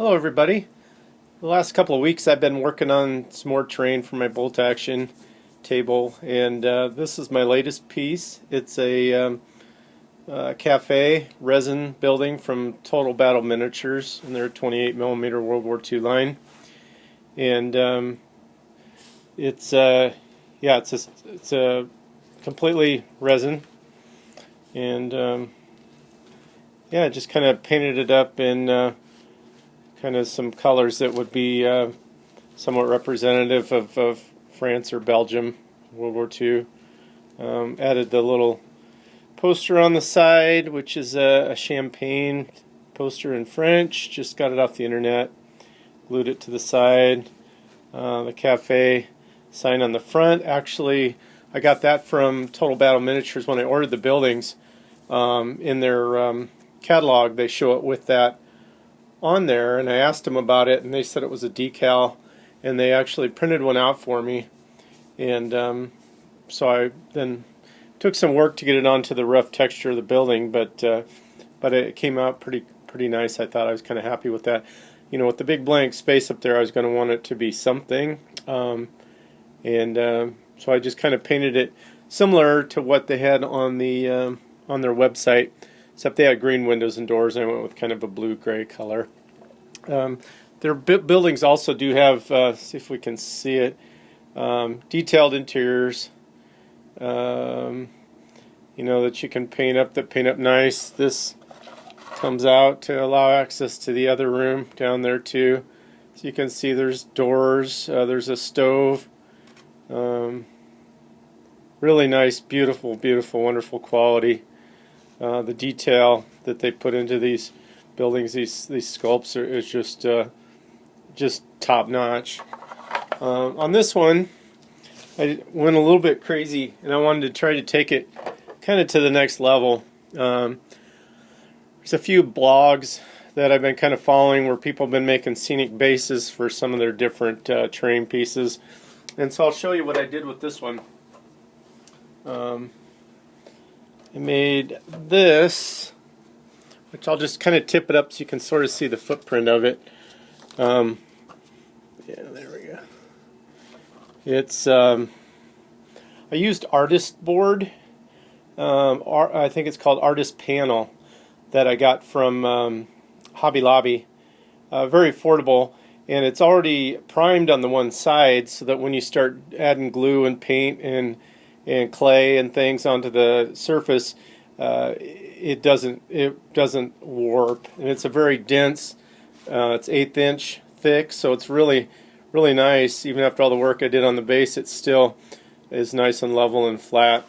Hello everybody. The last couple of weeks I've been working on some more terrain for my bolt action table, and this is my latest piece. It's a cafe resin building from Total Battle Miniatures and their 28mm World War II line. And it's it's a completely resin, and yeah, just kind of painted it up in kind of some colors that would be somewhat representative of France or Belgium, World War II. Added the little poster on the side, which is a champagne poster in French. Just got it off the internet. Glued it to the side. The cafe sign on the front. Actually, I got that from Total Battle Miniatures when I ordered the buildings. In their catalog, they show it with that on there, and I asked them about it, and they said it was a decal, and they actually printed one out for me. And so I then took some work to get it onto the rough texture of the building, but it came out pretty nice. I thought I was kind of happy with that. You know, with the big blank space up there, I was going to want it to be something, so I just kind of painted it similar to what they had on the on their website, except they had green windows and doors, and I went with kind of a blue-gray color. Their buildings also do have, see if we can see it, detailed interiors, you know, that you can paint up nice. This comes out to allow access to the other room down there too. So you can see there's doors, there's a stove. Really nice, beautiful, wonderful quality. The detail that they put into these buildings, these sculpts, is just top notch. On this one, I went a little bit crazy, and I wanted to try to take it kind of to the next level. There's a few blogs that I've been kind of following where people have been making scenic bases for some of their different terrain pieces, and so I'll show you what I did with this one. I made this, which I'll just kind of tip it up so you can sort of see the footprint of it. Yeah, there we go. It's I used artist board. I think it's called artist panel, that I got from Hobby Lobby. Very affordable, and it's already primed on the one side, so that when you start adding glue and paint and clay and things onto the surface, it doesn't warp, and it's a very dense. It's 1/8 inch thick, so it's really nice. Even after all the work I did on the base, it still is nice and level and flat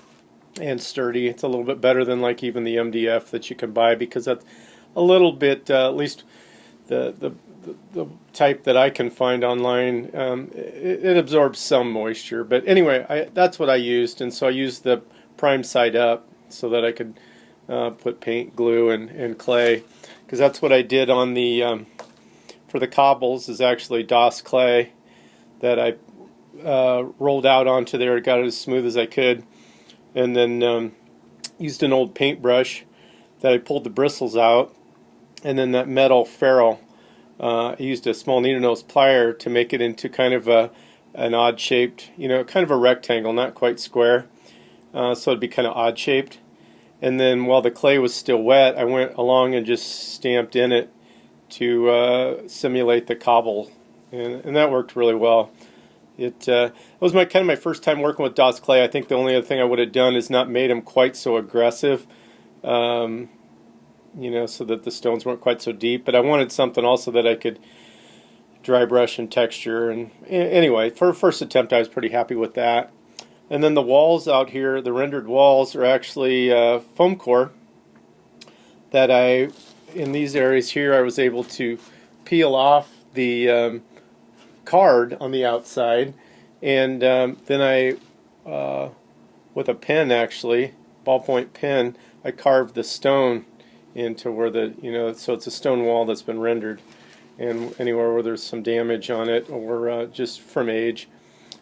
and sturdy. It's a little bit better than like even the MDF that you can buy, because that's a little bit, at least the type that I can find online, it absorbs some moisture. But anyway, that's what I used, and so I used the prime side up so that I could put paint, glue, and clay, because that's what I did on the for the cobbles, is actually DOS clay that I rolled out onto there, got it as smooth as I could, and then used an old paintbrush that I pulled the bristles out, and then that metal ferrule. I used a small needle nose plier to make it into kind of an odd shaped, you know, kind of a rectangle, not quite square, so it'd be kind of odd shaped. And then while the clay was still wet, I went along and just stamped in it to simulate the cobble, and that worked really well. It was kind of my first time working with DOS clay. I think the only other thing I would have done is not made them quite so aggressive, you know, so that the stones weren't quite so deep. But I wanted something also that I could dry brush and texture. And anyway, for a first attempt, I was pretty happy with that. And then the walls out here, the rendered walls, are actually foam core that in these areas here, I was able to peel off the card on the outside, and then I, with a pen, actually, ballpoint pen, I carved the stone into where so it's a stone wall that's been rendered, and anywhere where there's some damage on it or just from age,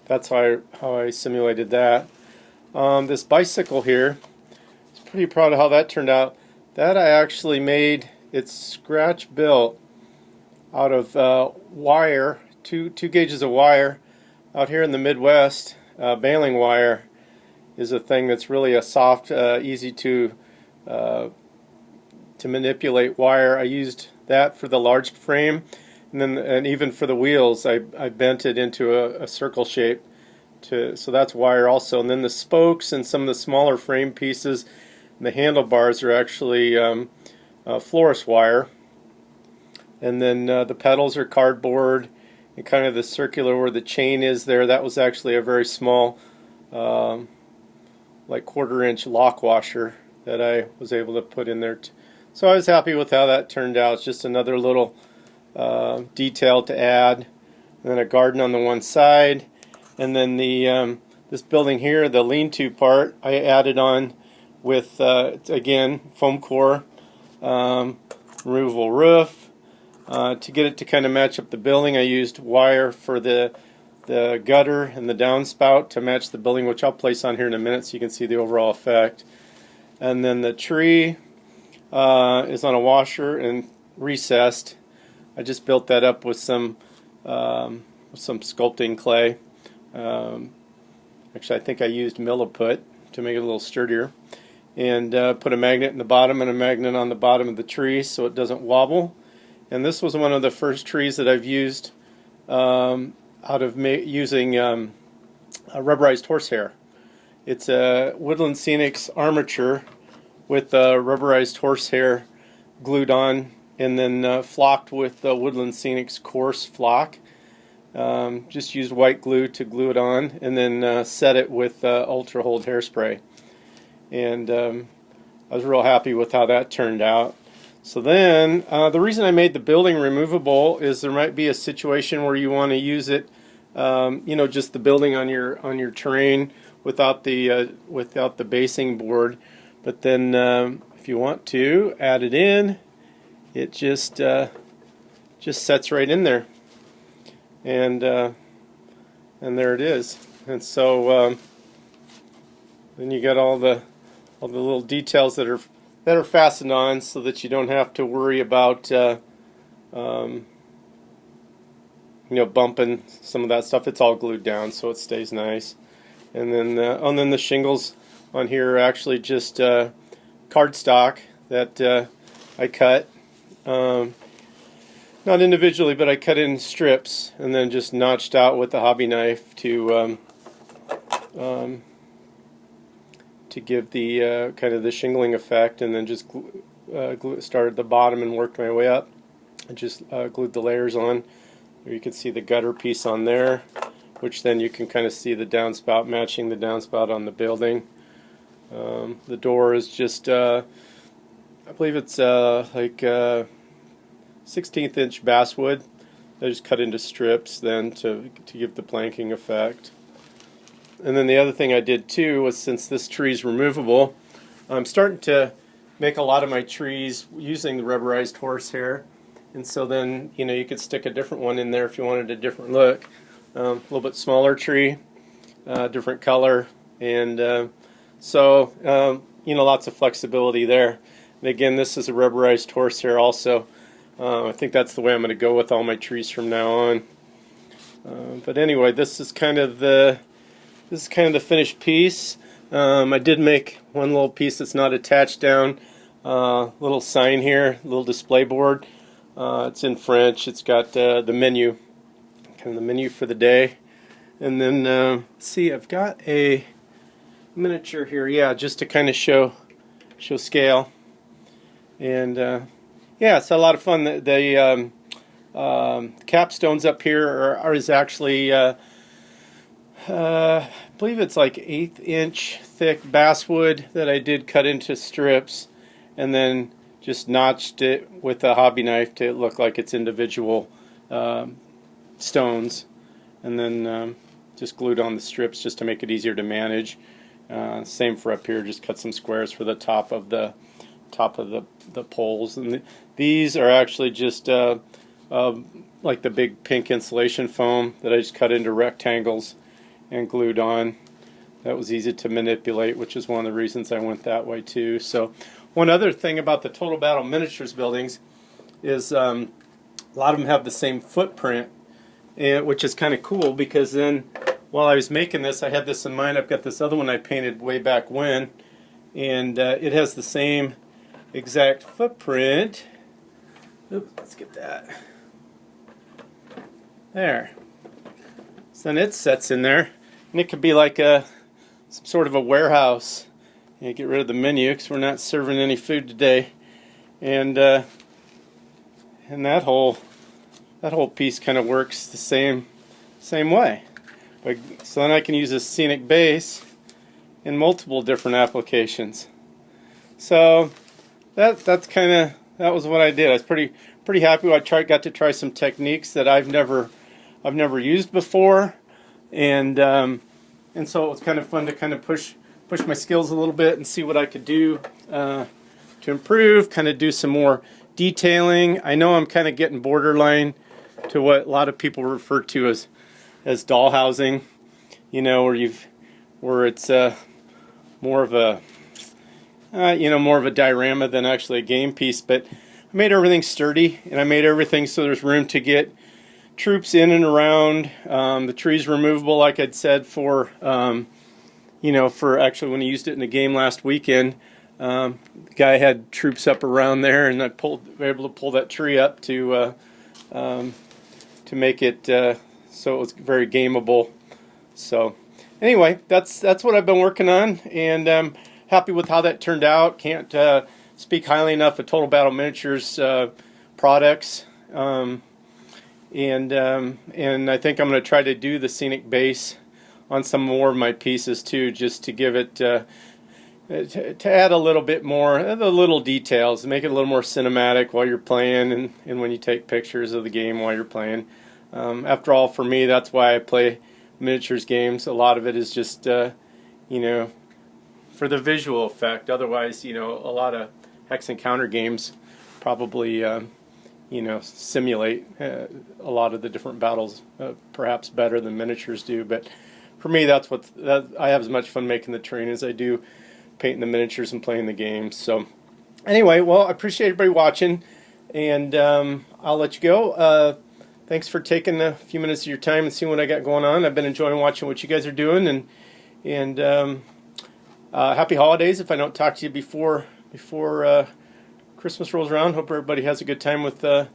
that's how I simulated that. This bicycle here, I'm pretty proud of how that turned out. That I actually made, it's scratch built out of wire, two gauges of wire. Out here in the Midwest, baling wire is a thing that's really a soft, easy to manipulate wire. I used that for the large frame, and even for the wheels, I bent it into a circle shape. So that's wire also. And then the spokes and some of the smaller frame pieces, and the handlebars are actually florist wire. And then the pedals are cardboard, and kind of the circular where the chain is there, that was actually a very small, like 1/4-inch lock washer that I was able to put in there. So I was happy with how that turned out. It's just another little detail to add. And then a garden on the one side. And then the this building here, the lean-to part, I added on with, again, foam core, removable roof. To get it to kind of match up the building, I used wire for the gutter and the downspout to match the building, which I'll place on here in a minute so you can see the overall effect. And then the tree is on a washer and recessed. I just built that up with some sculpting clay. Actually, I think I used milliput to make it a little sturdier. And put a magnet in the bottom and a magnet on the bottom of the tree so it doesn't wobble. And this was one of the first trees that I've used out of using rubberized horsehair. It's a Woodland Scenic's armature with rubberized horsehair glued on and then flocked with Woodland Scenic's coarse flock. Just used white glue to glue it on and then set it with Ultra Hold hairspray. And I was real happy with how that turned out. So then, the reason I made the building removable is there might be a situation where you want to use it, just the building on your terrain without the basing board. But then, if you want to add it in, it just sets right in there, and there it is. And so then you got all the little details that are fastened on so that you don't have to worry about bumping some of that stuff. It's all glued down so it stays nice. And then the shingles on here are actually just cardstock that I cut, not individually, but I cut in strips and then just notched out with the hobby knife to give the kind of the shingling effect, and then just started at the bottom and worked my way up. I just glued the layers on. There you can see the gutter piece on there, which then you can kind of see the downspout matching the downspout on the building. The door is just, I believe it's like 16th inch basswood. I just cut into strips then to give the planking effect. And then the other thing I did too was, since this tree is removable, I'm starting to make a lot of my trees using the rubberized horsehair. And so then, you could stick a different one in there if you wanted a different look. A little bit smaller tree, different color, and so lots of flexibility there. And again, this is a rubberized horsehair also. I think that's the way I'm going to go with all my trees from now on. But anyway, this is kind of the finished piece. I did make one little piece that's not attached down. Little sign here, little display board. It's in French. It's got the menu, kind of the menu for the day. And then, let's see, I've got a miniature here, yeah, just to kind of show scale. And yeah, it's a lot of fun. The capstones up here is actually, I believe it's like 1/8 inch thick basswood that I did cut into strips, and then just notched it with a hobby knife to look like it's individual stones, and then just glued on the strips just to make it easier to manage. Same for up here, just cut some squares for the top of the poles. And these are actually just like the big pink insulation foam that I just cut into rectangles and glued on. That was easy to manipulate, which is one of the reasons I went that way too. So one other thing about the Total Battle Miniatures buildings is a lot of them have the same footprint, and which is kind of cool because then while I was making this, I had this in mind. I've got this other one I painted way back when, and it has the same exact footprint. Oops, let's get that. There. So then it sets in there, and it could be like some sort of a warehouse. You get rid of the menu because we're not serving any food today, and that whole piece kind of works the same way. But, so then I can use a scenic base in multiple different applications. So that was what I did. I was pretty happy. Got to try some techniques that I've never used before, and so it was kind of fun to kind of push my skills a little bit and see what I could do to improve. Kind of do some more detailing. I know I'm kind of getting borderline to what a lot of people refer to as doll housing, you know, where it's more of a more of a diorama than actually a game piece. But I made everything sturdy, and I made everything so there's room to get troops in and around. The tree's removable, like I'd said, for for actually when I used it in the game last weekend. The guy had troops up around there, and I was able to pull that tree up to make it so it was very gameable. So anyway, that's what I've been working on, and I'm happy with how that turned out. Can't speak highly enough of Total Battle Miniatures products, and I think I'm going to try to do the scenic base on some more of my pieces too, just to give it to add a little bit more, the little details, make it a little more cinematic while you're playing, and when you take pictures of the game while you're playing. After all, for me, that's why I play miniatures games. A lot of it is just for the visual effect. Otherwise, a lot of hex and counter games probably simulate a lot of the different battles perhaps better than miniatures do. But for me, I have as much fun making the terrain as I do painting the miniatures and playing the games. So anyway, well, I appreciate everybody watching, and I'll let you go. Thanks for taking a few minutes of your time and seeing what I got going on. I've been enjoying watching what you guys are doing, and happy holidays if I don't talk to you before Christmas rolls around. Hope everybody has a good time with the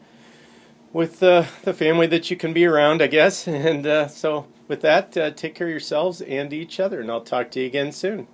family that you can be around, I guess. And so with that, take care of yourselves and each other, and I'll talk to you again soon.